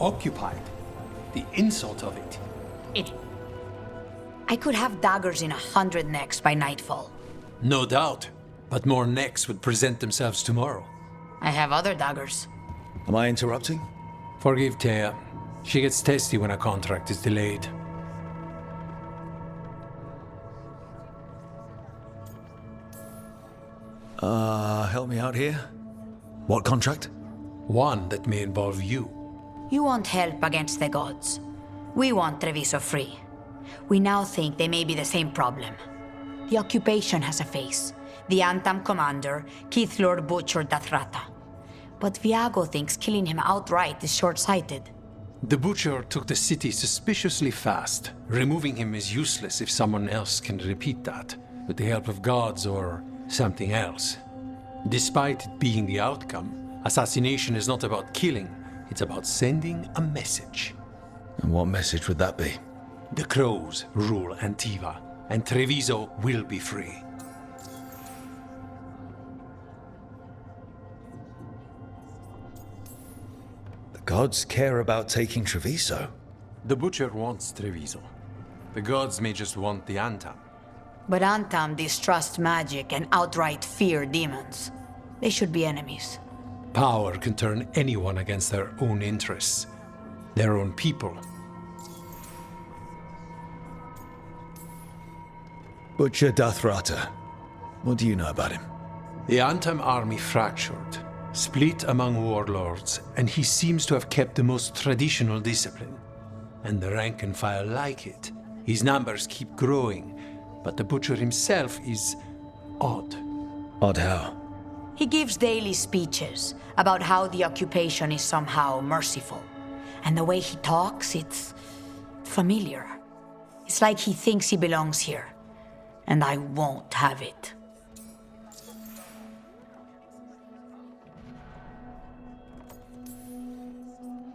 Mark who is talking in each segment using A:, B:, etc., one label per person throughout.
A: occupied. The insult of it.
B: I could have daggers in 100 necks by nightfall.
A: No doubt, but more necks would present themselves tomorrow.
B: I have other daggers.
C: Am I interrupting?
A: Forgive Thea. She gets testy when a contract is delayed.
C: Help me out here. What contract?
A: One that may involve you.
B: You want help against the gods. We want Treviso free. We now think they may be the same problem. The occupation has a face. The Antam commander, Keith Lord Butcher Dathrata. But Viago thinks killing him outright is short-sighted.
A: The Butcher took the city suspiciously fast. Removing him is useless if someone else can repeat that, with the help of gods or something else. Despite it being the outcome, assassination is not about killing, it's about sending a message.
C: And what message would that be?
A: The Crows rule Antiva, and Treviso will be free.
C: The gods care about taking Treviso.
A: The Butcher wants Treviso. The gods may just want the Antam.
B: But Antam distrust magic and outright fear demons. They should be enemies.
A: Power can turn anyone against their own interests, their own people.
C: Butcher Dathrata. What do you know about him?
A: The Antam army fractured, split among warlords, and he seems to have kept the most traditional discipline. And the rank and file like it. His numbers keep growing, but the Butcher himself is odd.
C: Odd how?
B: He gives daily speeches about how the occupation is somehow merciful. And the way he talks, it's familiar. It's like he thinks he belongs here. And I won't have it.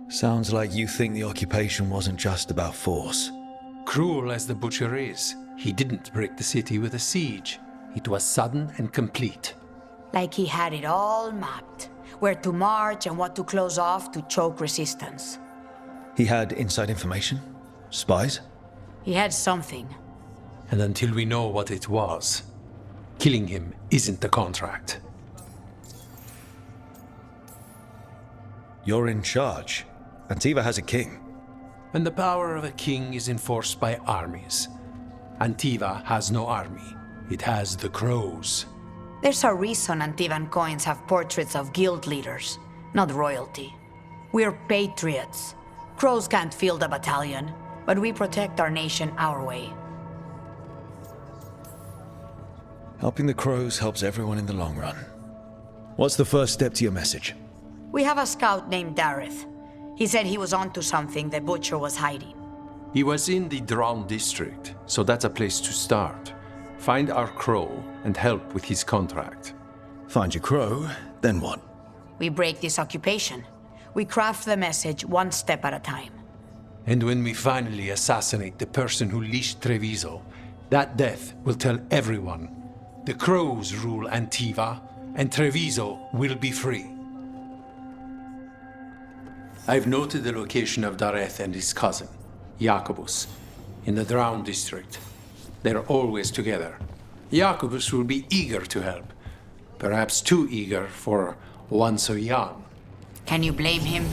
C: Sounds like you think the occupation wasn't just about force.
A: Cruel as the Butcher is, he didn't break the city with a siege. It was sudden and complete.
B: Like he had it all mapped. Where to march and what to close off to choke resistance.
C: He had inside information? Spies?
B: He had something.
A: And until we know what it was, killing him isn't the contract.
C: You're in charge. Antiva has a king.
A: And the power of a king is enforced by armies. Antiva has no army. It has the Crows.
B: There's a reason Antivan coins have portraits of guild leaders, not royalty. We're patriots. Crows can't field a battalion, but we protect our nation our way.
C: Helping the Crows helps everyone in the long run. What's the first step to your message?
B: We have a scout named Dareth. He said he was onto something the Butcher was hiding.
A: He was in the Drown district, so that's a place to start. Find our Crow and help with his contract.
C: Find your Crow, then what?
B: We break this occupation. We craft the message one step at a time.
A: And when we finally assassinate the person who leashed Treviso, that death will tell everyone. The Crows rule Antiva, and Treviso will be free. I've noted the location of Dareth and his cousin, Jacobus, in the Drown district. They're always together. Jacobus will be eager to help. Perhaps too eager for one so young.
B: Can you blame him?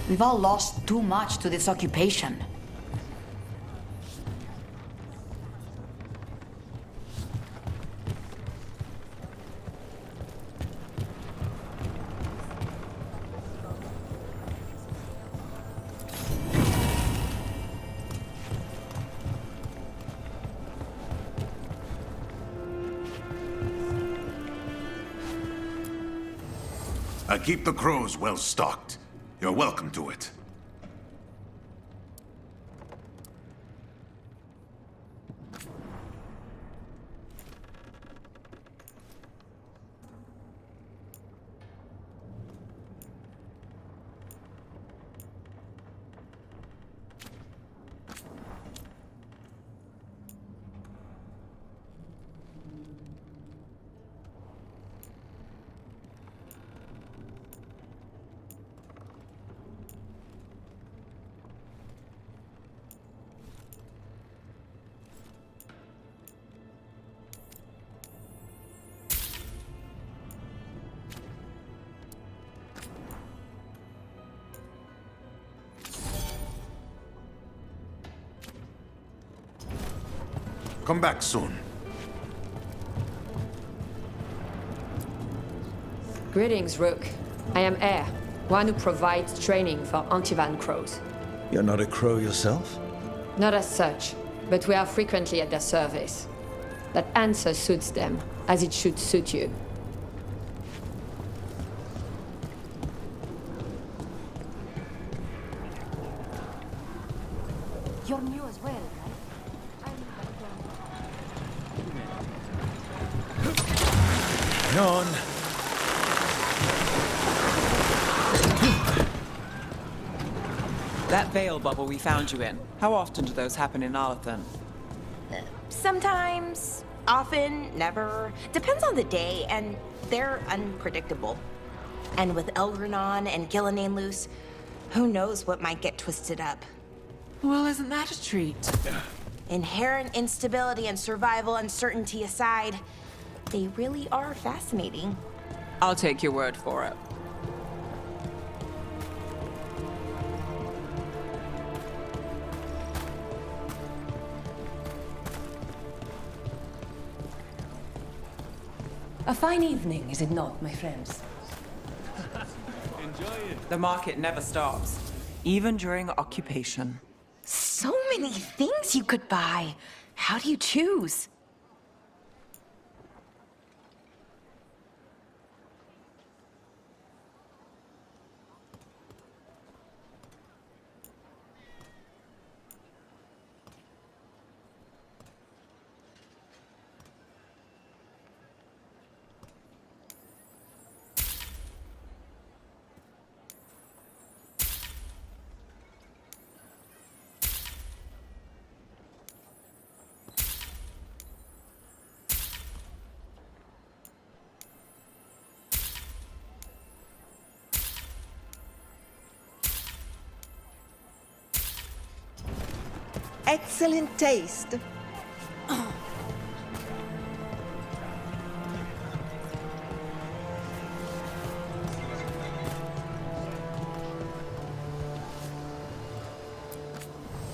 B: We've all lost too much to this occupation.
D: I keep the Crows well stocked. You're welcome to it. Come back soon.
E: Greetings, Rook. I am Air, one who provides training for Antivan crows.
C: You're not a crow yourself?
E: Not as such, but we are frequently at their service. That answer suits them, as it should suit you.
B: You're new as well, right?
C: Hang on.
F: That veil bubble we found you in, how often do those happen in Arlathan?
G: Sometimes, often, never. Depends on the day, and they're unpredictable. And with Elgranon and Gillenane loose, who knows what might get twisted up.
F: Well, isn't that a treat?
G: Inherent instability and survival uncertainty aside, they really are fascinating.
F: I'll take your word for it.
H: A fine evening, is it not, my friends?
F: The market never stops, even during occupation.
G: So many things you could buy. How do you choose?
I: Excellent taste.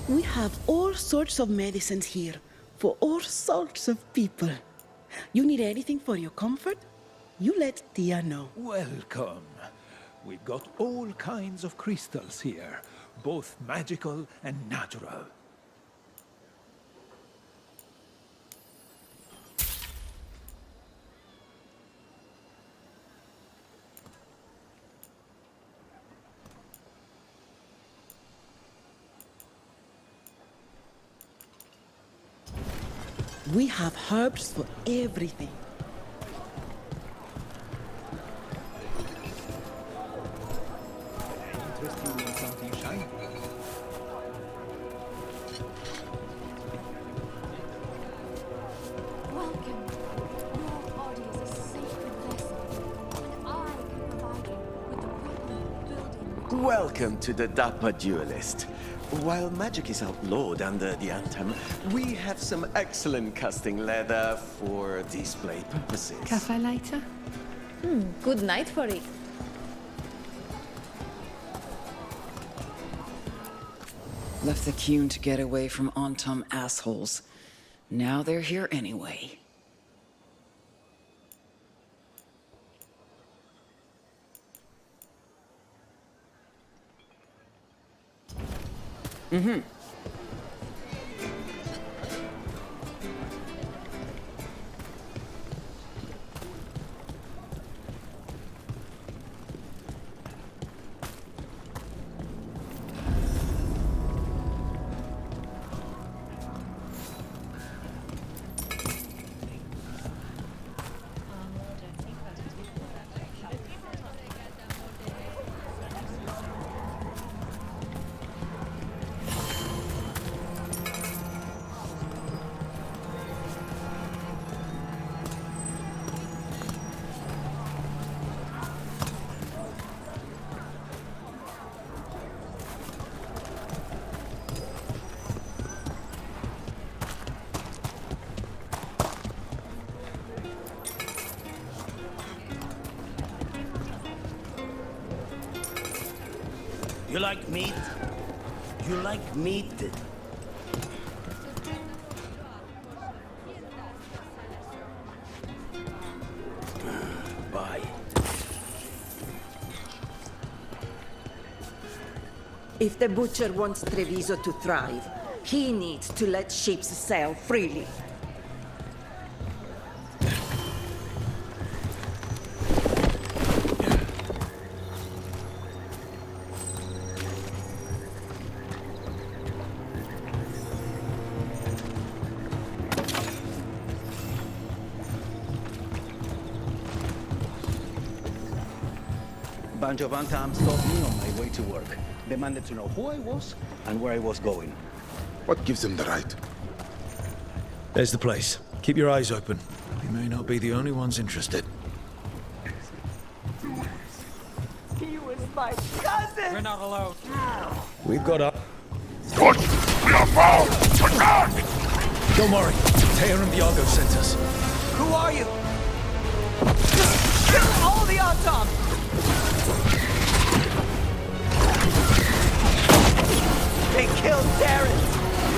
I: We have all sorts of medicines here for all sorts of people. You need anything for your comfort? You let Tia know.
J: Welcome. We've got all kinds of crystals here, both magical and natural.
I: We have herbs for everything.
J: Interested in something shiny?
B: Welcome. Your body is a sacred vessel, and I can provide you with the proper building.
K: Welcome to the Dapper Duelist. While magic is outlawed under the Anthem, we have some excellent casting leather for display purposes.
H: Cafe later?
E: Good night for it.
F: Left the Qun to get away from Antum assholes. Now they're here anyway.
K: You like meat? You like meat?
L: If the Butcher wants Treviso to thrive, he needs to let ships sail freely.
M: Bunch of Antam stopped me on my way to work. Demanded to know who I was and where I was going.
D: What gives them the right?
C: There's the place. Keep your eyes open. We may not be the only ones interested.
L: He was my cousin!
N: We're not alone.
C: We've got up.
D: Good! We are found! Attack!
C: Don't worry. Tear and Viago sent us.
N: Who are you?
L: Kill all the Antam!
N: They killed Darren!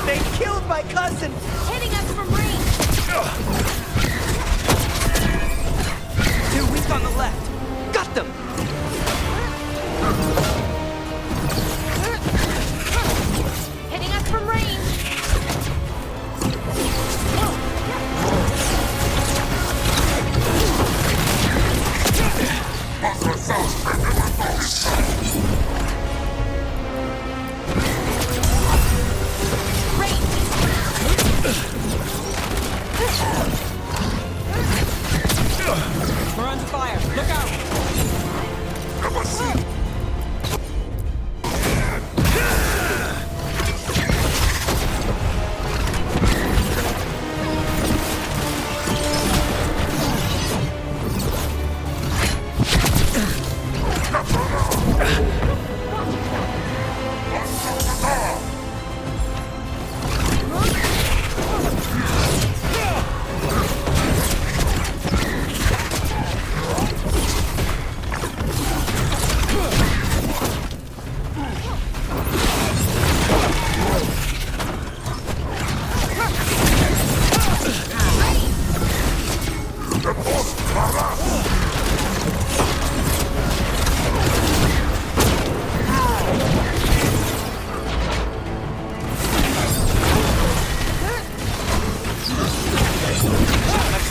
N: They killed my cousin!
G: Hitting us from range!
N: They're weak on the left! Got them!
G: Hitting us from range!
N: We're under fire! Look out!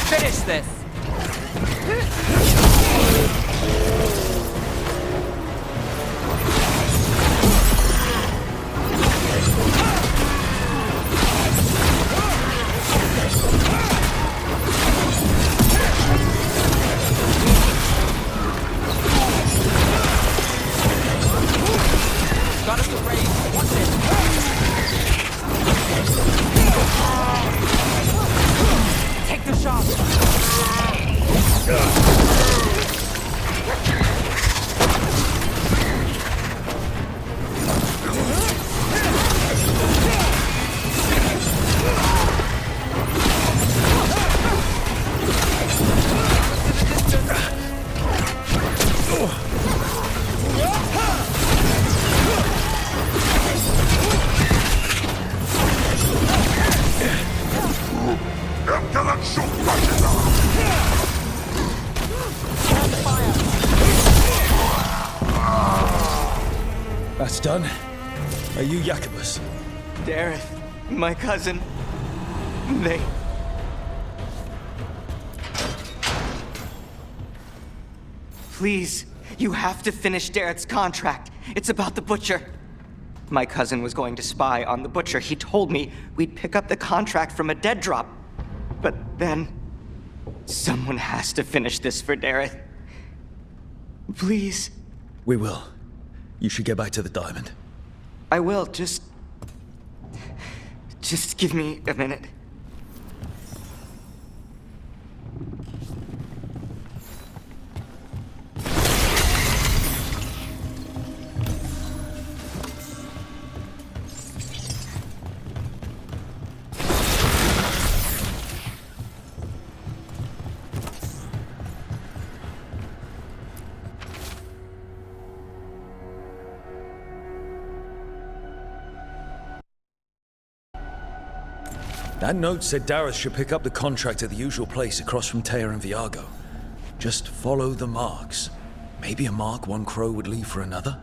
N: Finish this! Got us a raise. What's it? Take the shot!
C: That's done. Are you Jacobus?
N: Darren, my cousin. They... Please, you have to finish Darrett's contract. It's about the Butcher. My cousin was going to spy on the Butcher. He told me we'd pick up the contract from a dead drop. But then... someone has to finish this for Darren. Please.
C: We will. You should get back to the diamond.
N: I will, just give me a minute.
C: That note said Dareth should pick up the contract at the usual place across from Teir and Viago. Just follow the marks. Maybe a mark one crow would leave for another?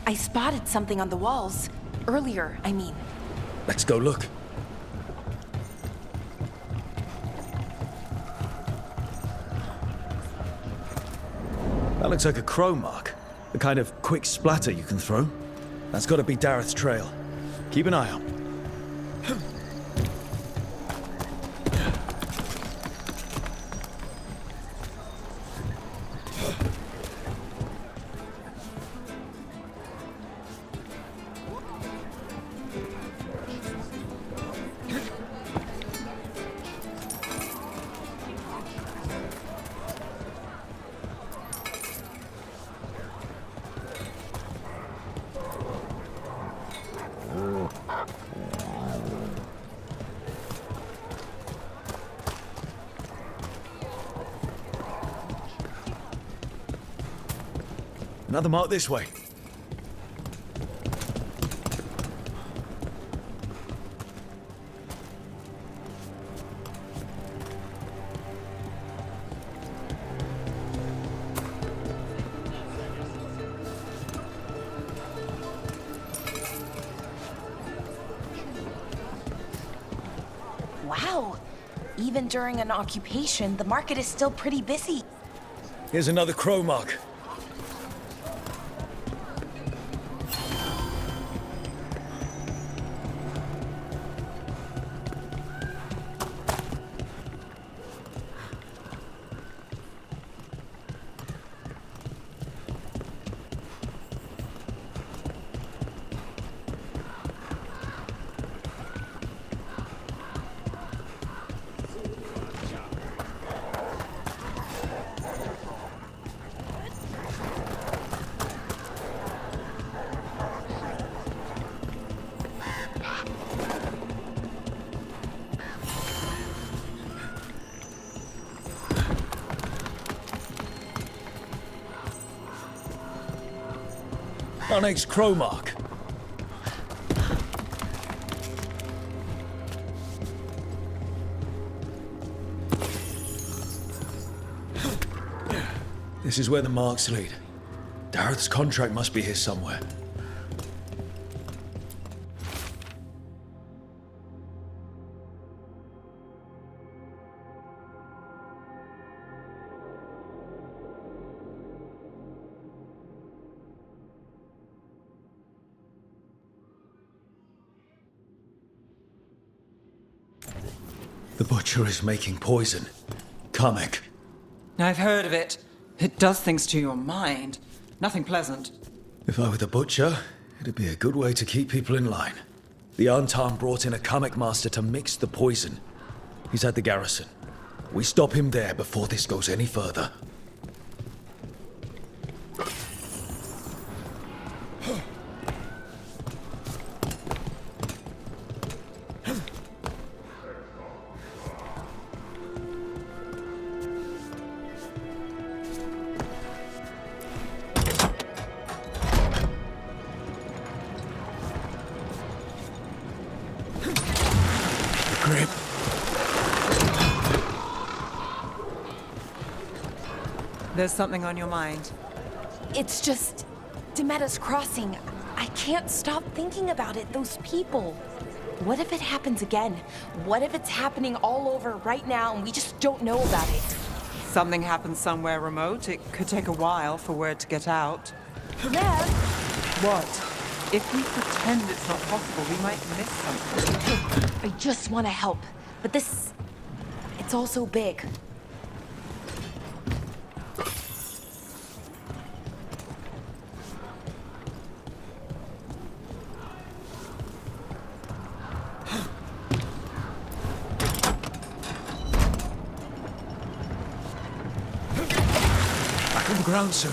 G: I spotted something on the walls. Earlier, I mean.
C: Let's go look. That looks like a crow mark. The kind of quick splatter you can throw. That's gotta be Dareth's trail. Keep an eye out. Another mark this way.
G: Wow. Even during an occupation, the market is still pretty busy.
C: Here's another crow mark. Our next crow mark. This is where the marks lead. Dareth's contract must be here somewhere. The butcher is making poison. Kamek.
F: I've heard of it. It does things to your mind. Nothing pleasant.
C: If I were the butcher, it'd be a good way to keep people in line. The Antam brought in a Kamek master to mix the poison. He's at the garrison. We stop him there before this goes any further. Grip.
F: There's something on your mind.
G: It's just Demetta's Crossing. I can't stop thinking about it. Those people. What if it happens again? What if it's happening all over right now and we just don't know about it?
F: Something happens somewhere remote. It could take a while for word to get out.
G: Rev!
F: What? If we pretend it's not possible, we might miss something.
G: I just want to help, but this... it's all so big.
C: Back on the ground soon.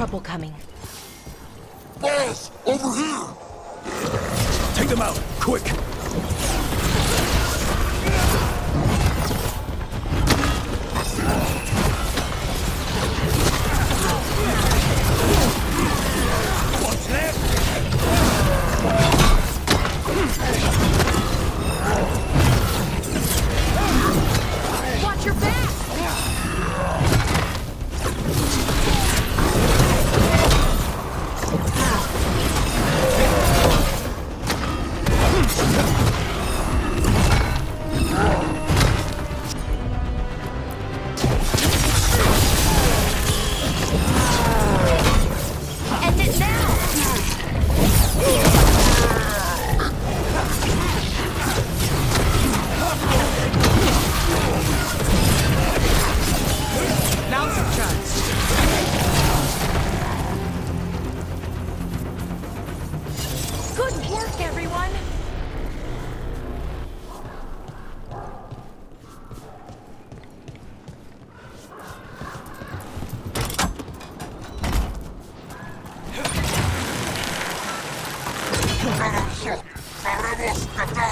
G: trouble coming.
D: Boss, over here!
C: Take them out, quick!
J: What's left?
G: Watch your back! End it now!
N: Now's the chance.
G: Good work, everyone!
D: ¡Sabemos que está!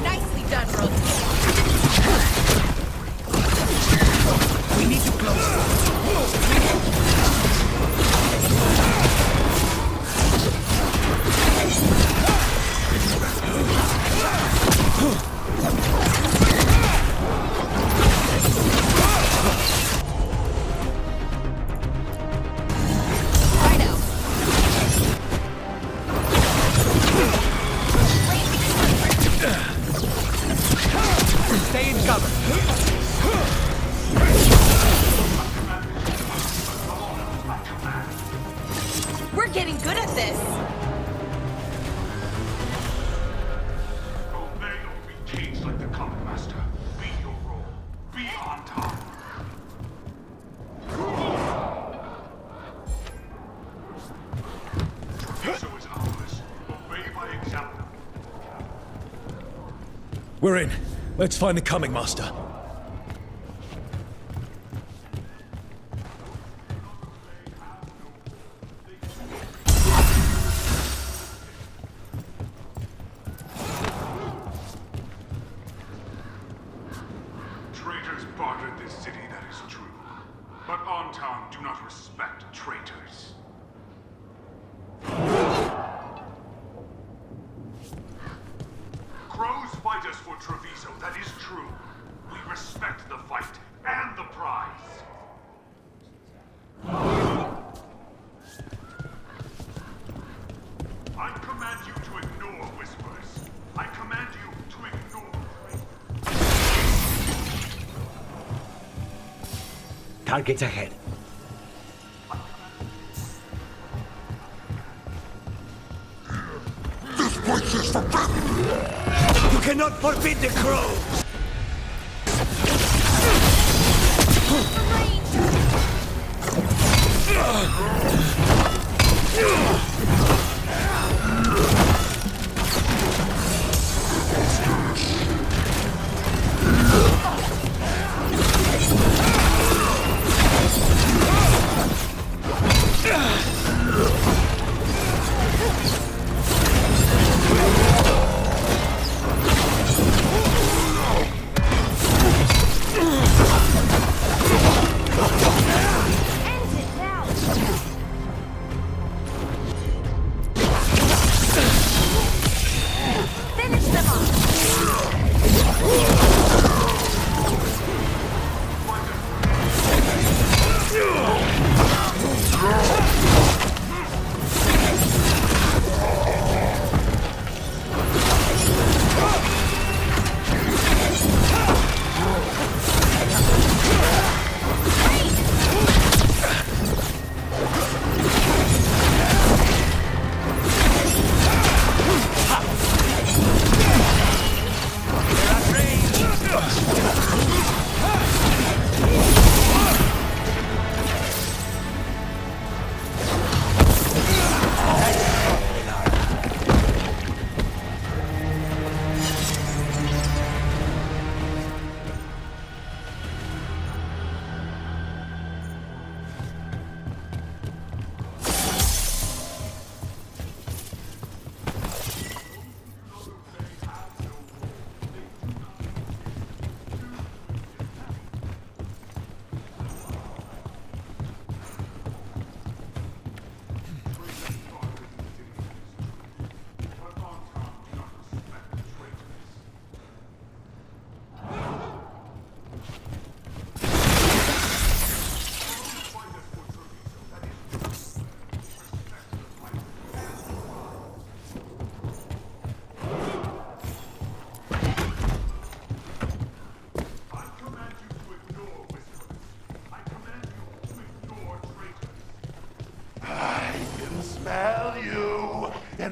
G: Nicely done, Rose.
J: We need to close.
N: Stay in cover.
G: We're getting good at this!
D: Obey or be caged like the Comet Master. Be your role. Be on top. Treviso is ours. Obey by example.
C: We're in. Let's find the coming master.
D: Traitors bartered this city, that is true. But Ontown do not respect traitors. Crows fight us for Treviso, that is true. We respect the fight and the prize. I command you to ignore whispers. I command you to ignore traitors.
M: Targets ahead.
D: This place is forbidden!
M: You cannot forbid the crows!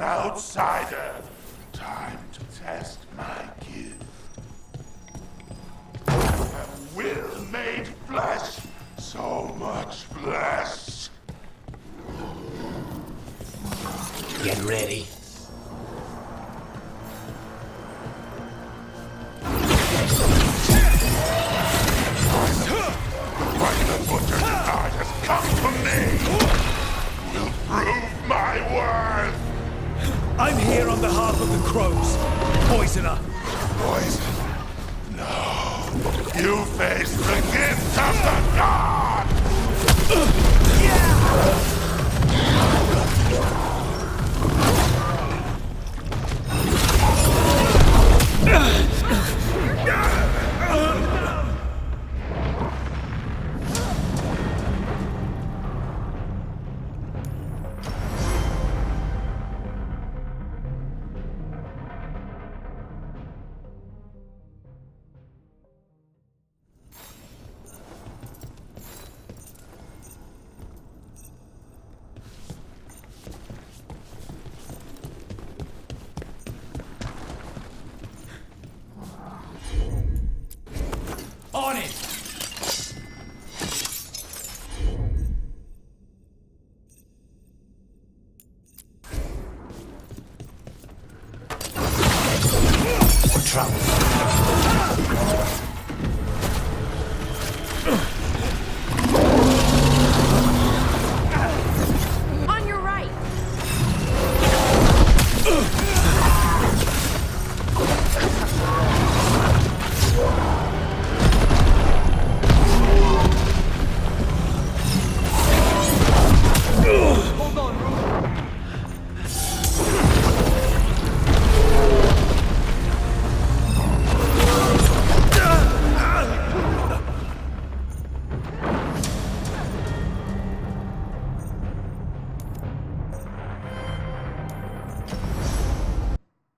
O: an outsider. Time to test my gift. I have will made flesh. So much flesh.
A: Get ready.
O: What the butcher's art has come to me will prove my worth.
C: I'm here on behalf of the crows. Poisoner.
O: Poison? No. You face the gift of the god!
C: On it!
A: Trouble.